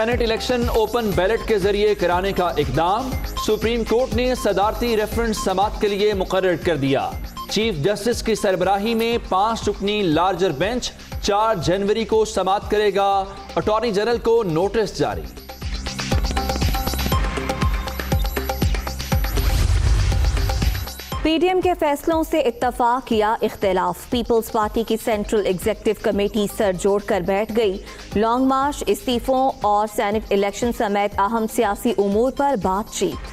Senate election open ballot के जरिए कराने का इकदाम, सुप्रीम कोर्ट ने सदारती रेफरेंस समाअत के लिए मुकर्रर कर दिया। चीफ जस्टिस की सरबराही में 5 रुकनी लार्जर बेंच 4 जनवरी को समाअत करेगा। अटॉर्नी जनरल को नोटिस जारी। पीडीएम के फैसलों से इत्तफाक या इख्तिलाफ, पीपल्स पार्टी की सेंट्रल एग्जीक्यूटिव कमेटी सर जोड़कर बैठ गई। लॉन्ग मार्च, इस्तीफों और सेनेट इलेक्शन समेत अहम सियासी उमूर पर बातचीत।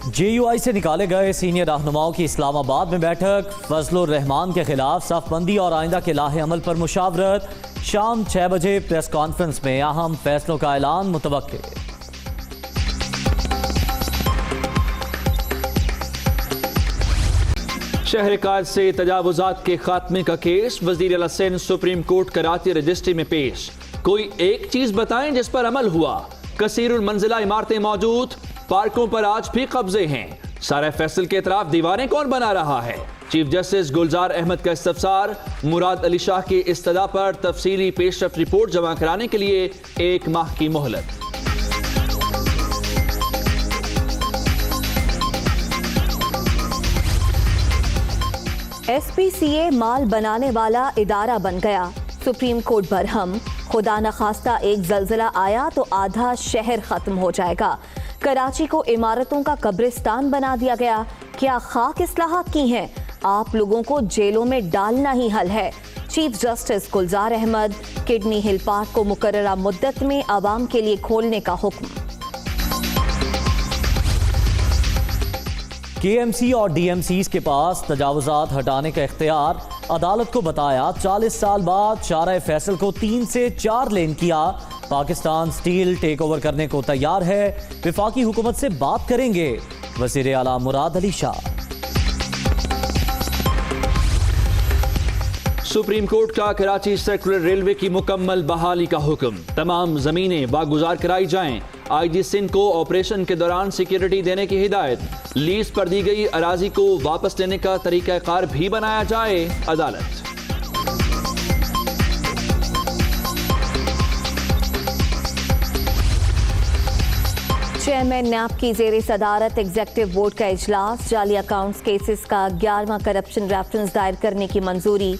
जेयूआई से निकाले गए सीनियर रहनुमाओं की इस्लामाबाद में बैठक, फजलुर रहमान के खिलाफ सफबंदी और आइंदा के लाहे अमल पर मुशावरत। शाम 6 बजे प्रेस कॉन्फ्रेंस में अहम फैसलों का ऐलान मुतवक्के। शहरकार से तजावुजात के खात्मे का केस, वजीर आला Sindh supreme court Karachi registry में पेश। कोई एक चीज बताएं जिस पर अमल हुआ। कसीरुल मंजिला इमारतें मौजूद, पार्कों पर आज भी कब्जे हैं। सारा फैसल के अतराफ दीवारें कौन बना रहा है? चीफ जस्टिस गुलजार अहमद का इस्तफसार। मुराद अली शाह की इस्तदा पर तफसीली पेशरफ रिपोर्ट जमा कराने के लिए 1 माह की मोहलत। SPCA माल बनाने वाला इदारा बन गया, सुप्रीम कोर्ट बरहम। खुदा न खास्ता एक जल्जला आया तो आधा शहर खत्म हो जाएगा। कराची को इमारतों का कब्रिस्तान बना दिया गया। क्या खाक इस्लाहात की हैं? आप लोगों को जेलों में डालना ही हल है। चीफ जस्टिस गुलजार अहमद। किडनी हिल पार्क को मुकर्ररा मुद्दत में आवाम के लिए खोलने का हुक्म। KMC और DMCs के पास तजावुजात हटाने का इख्तियार, अदालत को बताया 40 साल बाद शारा फैसल को 3 से 4 लेन किया। पाकिस्तान स्टील टेक ओवर करने को तैयार है, विफाकी हुकूमत से बात करेंगे, वज़ीर आला मुराद अली शाह। सुप्रीम कोर्ट का कराची सर्कुलर रेलवे की मुकम्मल बहाली का हुक्म, तमाम जमीनें वागुजार कराई जाएं। IG सिंध को ऑपरेशन के दौरान सिक्योरिटी देने की हिदायत। लीज पर दी गई अराजी को वापस लेने का तरीकाकार भी बनाया जाए, अदालत। चेयरमैन नैब की जेर सदारत एग्जीक्यूटिव बोर्ड का इजलास, जाली अकाउंट्स केसेस का 11वां करप्शन रेफरेंस दायर करने की मंजूरी।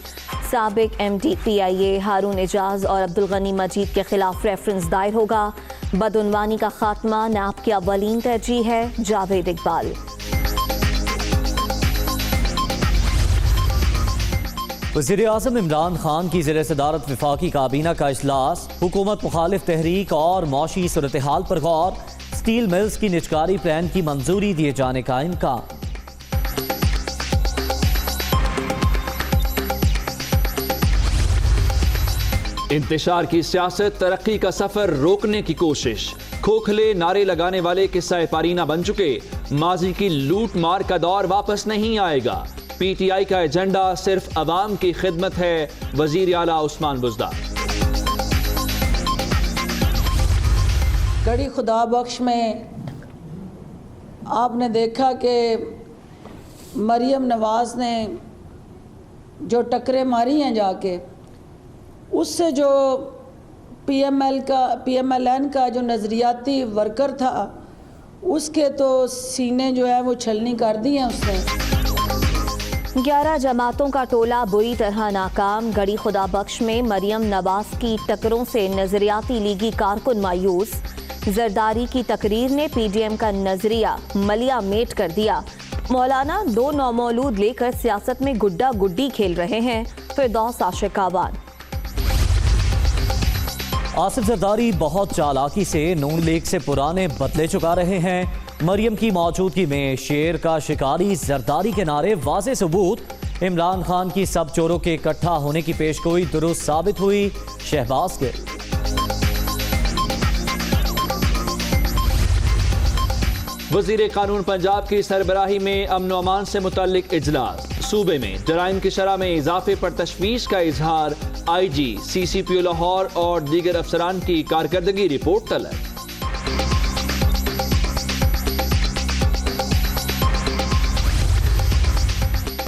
साबिक MD PIA हारून एजाज और अब्दुल गनी मजीद के खिलाफ रेफरेंस दायर होगा। बदउनवानी का खात्मा नैब की अव्वलीन तरजीह है, जावेद इकबाल। वज़ीर आज़म इमरान खान की ज़ेर सदारत वफाकी काबीना का इजलास, हुकूमत मुखालिफ तहरीक और मौशी सूरत हाल पर गौर। स्टील मिल्स की निजकारी प्लान की मंजूरी दिए जाने का इम्कान। इंतशार की सियासत, तरक्की का सफर रोकने की कोशिश। खोखले नारे लगाने वाले किस्सा पारीना बन चुके। माजी की लूट मार का दौर वापस नहीं आएगा। PTI का एजेंडा सिर्फ अवाम की खिदमत है, वजीर आला उस्मान बुज़दार। कड़ी खुदा बख्श में आपने देखा कि मरियम नवाज ने जो टक्करें मारी हैं जाके, उससे जो PMLN का जो नज़रियाती वर्कर था, उसके तो सीने जो है वो छलनी कर दी हैं उसने। 11 जमातों का टोला बुरी तरह नाकाम। गड़ी खुदा बख्श में मरियम नवाज की टक्करों से नजरियाती लीगी कारकुन मायूस। जरदारी की तकरीर ने PDM का नजरिया मलिया मेट कर दिया। मौलाना 2 नौमौलूद लेकर सियासत में गुड्डा गुड्डी खेल रहे हैं, फिरदौस आशिक आवान। आसिफ जरदारी बहुत चालाकी से नून लीग से पुराने बदले चुका रहे हैं। मरियम की मौजूदगी में शेर का शिकारी जरदारी के नारे वाज़े सबूत। इमरान खान की सब चोरों के इकट्ठा होने की पेशगोई दुरुस्त साबित हुई, शहबाज गिल। वजीर कानून पंजाब की सरबराही में अमन व अमान से मुताल्लिक इजलास। सूबे में जराइम की शरह में इजाफे पर तशवीश का इजहार। IG, CCPO लाहौर और दीगर अफसरान की कारकर्दगी रिपोर्ट तलब।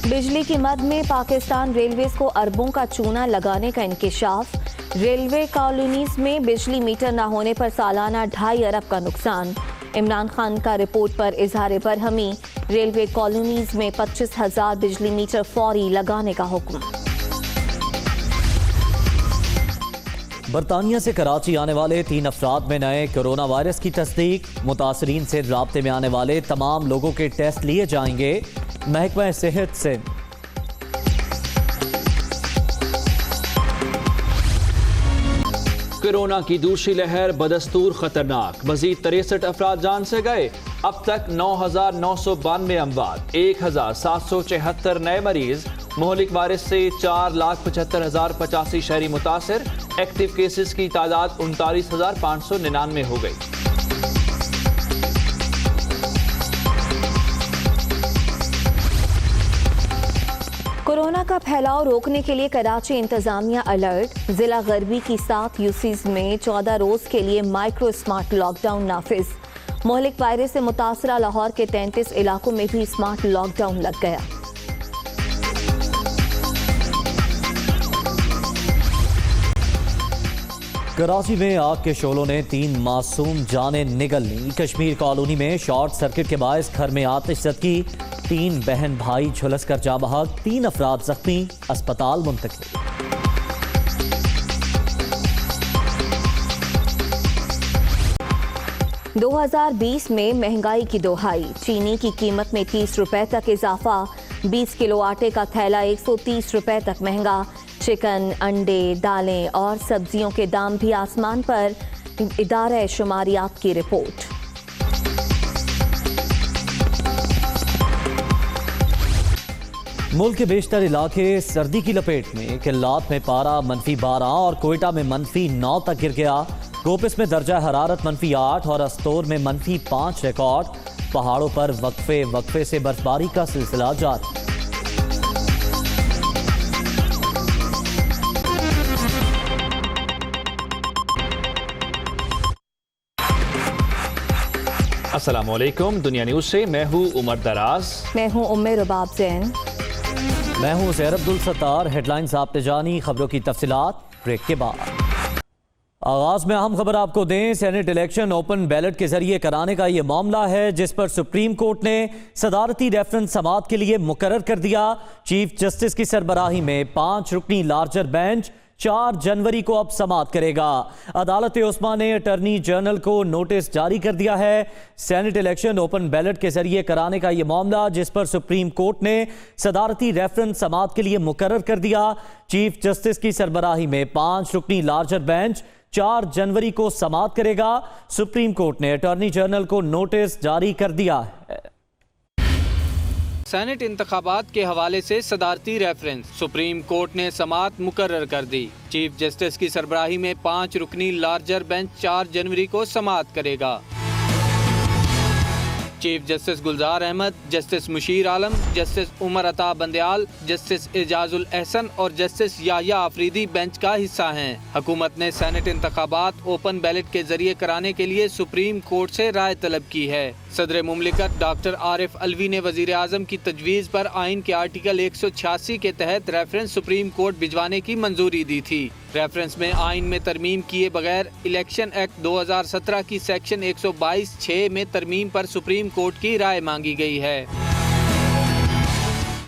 बिजली की मद में पाकिस्तान रेलवेज को अरबों का चूना लगाने का इंकिशाफ। रेलवे कॉलोनीज में बिजली मीटर न होने पर सालाना 2.5 अरब का नुकसान। इमरान खान का रिपोर्ट पर इजहार बरहमी। रेलवे कॉलोनीज में 25,000 बिजली मीटर फौरी लगाने का हुक्म। बरतानिया से कराची आने वाले 3 अफराद में नए कोरोना वायरस की तस्दीक। मुतासरीन से राब्ते में आने वाले तमाम लोगों के टेस्ट लिए जाएंगे। महकमा सेहत से कोरोना की दूसरी लहर बदस्तूर खतरनाक। मजीद 63 अफराद जान से गए। अब तक 9,992 अमवात, 1,774 नए मरीज। मोहलिक वायरस से 4,75,085 शहरी मुतासिर। एक्टिव केसेस की तादाद 39,599 हो गई। कोरोना का फैलाव रोकने के लिए कराची इंतजामिया अलर्ट। जिला गरबी की 7 यूसीज में 14 रोज के लिए माइक्रो स्मार्ट लॉकडाउन नाफिज। मोहलिक वायरस से मुतासरा लाहौर के 33 इलाकों में भी स्मार्ट लॉकडाउन लग गया। कराची में आग के शोलों ने 3 मासूम जानें निगल ली। कश्मीर कॉलोनी में शॉर्ट सर्किट के बायस घर में आतिश ज़दगी। 3 बहन भाई झुलस कर जा बहक। 3 अफराद जख्मी, अस्पताल मुंतकिल। – 2020 में महंगाई की दोहाई। चीनी की कीमत में 30 रुपए तक इजाफा। 20 किलो आटे का थैला 130 रुपए तक महंगा। चिकन, अंडे, दालें और सब्जियों के दाम भी आसमान पर। इदारा शुमारियात की रिपोर्ट। मुल्क के बेशतर इलाके सर्दी की लपेट में। किल्लात में पारा -12 और कोयटा में -9 तक गिर गया। गोपिस में दर्जा हरारत -8 और अस्तोर में -5 रिकॉर्ड। पहाड़ों पर वक्फे से बर्फबारी का सिलसिला जारी। अस्सलामुअलैकुम। दुनिया न्यूज से मैं हूँ उमर दराज। मैं हूँ उम्मे रुबाब जैन। मैं हूँ ज़हर अब्दुल सत्तार। हेडलाइंस आपने जानी, खबरों की तफसीलात ब्रेक के बाद। आगाज में अहम खबर आपको दें। सेनेट इलेक्शन ओपन बैलेट के जरिए कराने का ये मामला है जिस पर सुप्रीम कोर्ट ने सदारती रेफरेंस समाअत के लिए मुकर्रर कर दिया। चीफ जस्टिस की सरबराही में 5 रुकनी लार्जर बेंच 4 जनवरी को अब समाअत करेगा। अदालत उस्मा ने अटॉर्नी जनरल को नोटिस जारी कर दिया है। सेनेट इलेक्शन ओपन बैलेट के जरिए कराने का यह मामला जिस पर सुप्रीम कोर्ट ने सदारती रेफरेंस समाअत के लिए मुकर्रर कर दिया। चीफ जस्टिस की सरबराही में 5 रुकनी लार्जर बेंच 4 जनवरी को समाअत करेगा। सुप्रीम कोर्ट ने अटॉर्नी जनरल को नोटिस जारी कर दिया है। सेनेट इंतखाबात के हवाले से सदारती रेफरेंस सुप्रीम कोर्ट ने समाअत मुकर्रर कर दी। चीफ जस्टिस की सरबराही में 5 रुकनी लार्जर बेंच 4 जनवरी को समाअत करेगा। चीफ जस्टिस गुलजार अहमद, जस्टिस मुशीर आलम, जस्टिस उमर अता बंदयाल, जस्टिस एजाजुल एहसन और जस्टिस याहिया आफरीदी बेंच का हिस्सा हैं। हुकूमत ने सेनेट इंतखाबात ओपन बैलेट के जरिए कराने के लिए सुप्रीम कोर्ट से राय तलब की है। सदर मुमलिकत डॉक्टर आरिफ अलवी ने वजीर आजम की तजवीज़ पर आइन के आर्टिकल 186 के तहत रेफरेंस सुप्रीम कोर्ट भिजवाने की मंजूरी दी थी। रेफरेंस में आइन में तरमीम किए बगैर इलेक्शन एक्ट 2017 की सेक्शन 122(6) में तरमीम पर सुप्रीम कोर्ट की राय मांगी गई है।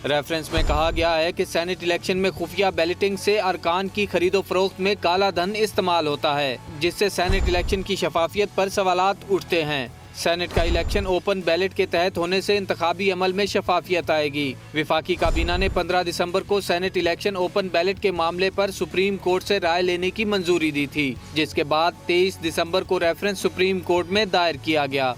रेफरेंस में कहा गया है कि सेनेट इलेक्शन में खुफिया बैलेटिंग से अरकान की खरीदो फरोख्त में काला धन इस्तेमाल होता है, जिससे सेनेट इलेक्शन की शफाफियत पर सवालात उठते हैं। सेनेट का इलेक्शन ओपन बैलेट के तहत होने से इंतखाबी अमल में शफाफियत आएगी। विफाकी काबीना ने 15 दिसंबर को सेनेट इलेक्शन ओपन बैलेट के मामले पर सुप्रीम कोर्ट से राय लेने की मंजूरी दी थी, जिसके बाद 23 दिसंबर को रेफरेंस सुप्रीम कोर्ट में दायर किया गया।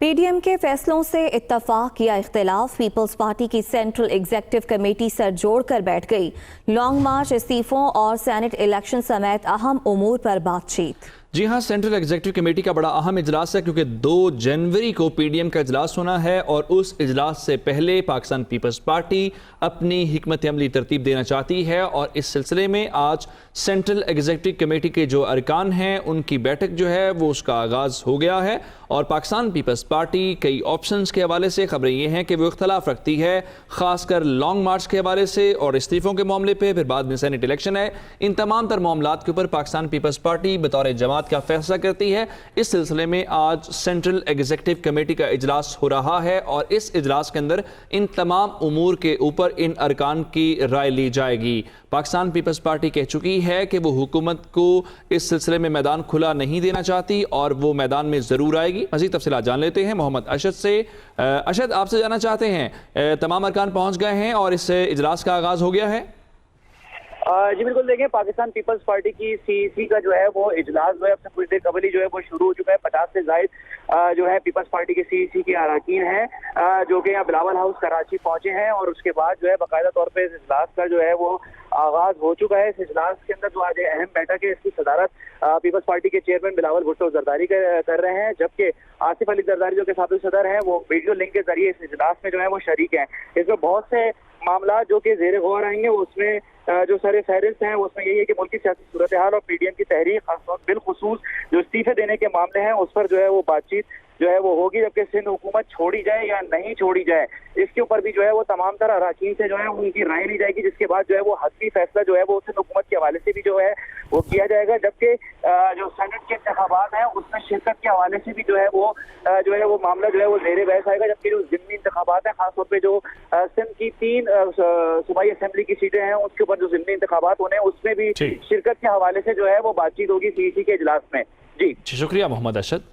पीडीएम के फैसलों से इत्तफाक या इख्तिलाफ। पीपल्स पार्टी की सेंट्रल एग्जीक्यूटिव कमेटी सर जोड़कर बैठ गई। लॉन्ग मार्च, इस्तीफों और सेनेट इलेक्शन समेत अहम उमूर पर बातचीत। जी हाँ, सेंट्रल एग्जीक्यूटिव कमेटी का बड़ा अहम इजलास है क्योंकि 2 जनवरी को पीडीएम का इजलास होना है और उस इजलास से पहले पाकिस्तान पीपल्स पार्टी अपनी हिकमत अमली तरतीब देना चाहती है और इस सिलसिले में आज सेंट्रल एग्जीक्यूटिव कमेटी के जो अरकान हैं उनकी बैठक जो है वो उसका आगाज़ हो गया है और पाकिस्तान पीपल्स पार्टी कई ऑप्शंस के हवाले से खबरें ये हैं कि वो इख्तलाफ रखती है, खासकर लॉन्ग मार्च के हवाले से और इस्तीफ़ों के मामले पर, फिर बाद में सेनेट इलेक्शन है। इन तमाम तर मामलात के ऊपर पाकिस्तान पीपल्स पार्टी बतौर जमात का फैसला करती है। इस सिलसिले में आज सेंट्रल एग्जीक्यूटिव कमेटी का इजलास हो रहा है और इस इजलास के अंदर इन तमाम उमूर के ऊपर इन अरकान की राय ली जाएगी। पाकिस्तान पीपल्स पार्टी कह चुकी है कि वो हुकूमत को इस सिलसिले में मैदान खुला नहीं देना चाहती और वो मैदान में ज़रूर आएगी। मज़ीद तफसीलात जान लेते हैं मोहम्मद अशद से। अशद, आपसे जानना चाहते हैं, तमाम अरकान पहुँच गए हैं और इस इजलास का आगाज़ हो गया है? जी बिल्कुल, देखें, पाकिस्तान पीपल्स पार्टी की सीईसी का जो है वो इजलास जो है अपने कुछ देर कबल ही जो है वो शुरू हो चुका है। 50 से ज़ायद जो है पीपल्स पार्टी के सीईसी के अरकान हैं जो कि यहाँ बिलावल हाउस कराची पहुंचे हैं और उसके बाद जो है बाकायदा तौर पे इस इजलास का जो है वो आगाज हो चुका है। इस इजलास के अंदर जो आज अहम बैठक है इसकी सदारत पीपल्स पार्टी के चेयरमैन बिलावल भुट्टो जरदारी कर रहे हैं, जबकि आसिफ अली जरदारी जो कि साबिक सदर हैं वो वीडियो लिंक के जरिए इस इजलास में जो है वो शरीक हैं। इसमें बहुत से मामला जो कि जेर गौर आएंगे उसमें जो सर फहरिस्त हैं उसमें यही है कि मुल्की सियासी सूरत हाल और पीडीएम की तहरीक बिलखुसूस जो इस्तीफे देने के मामले हैं उस पर जो है वो बातचीत जो है वो होगी, जबकि सिंध हुकूमत छोड़ी जाए या नहीं छोड़ी जाए इसके ऊपर भी जो है वो तमाम तरह अरकान से जो है उनकी राय ली जाएगी, जिसके बाद जो है वो हतमी फैसला जो है वो सिंध हुकूमत के हवाले से भी जो है वो किया जाएगा। जबकि जो सेनेट के इंतखाबात हैं उसमें शिरकत के हवाले से भी जो है वो मामला जो है वो ज़ेर बहस आएगा। जबकि जो ज़िमनी इंतखाबात हैं खासतौर पर जो सिंध की 3 सूबाई असेंबली की सीटें हैं उसके ऊपर जो ज़िमनी इंतखाबात होने हैं उसमें भी शिरकत के हवाले से जो है वो बातचीत होगी सीईसी के इजलास में। जी शुक्रिया मोहम्मद अशद।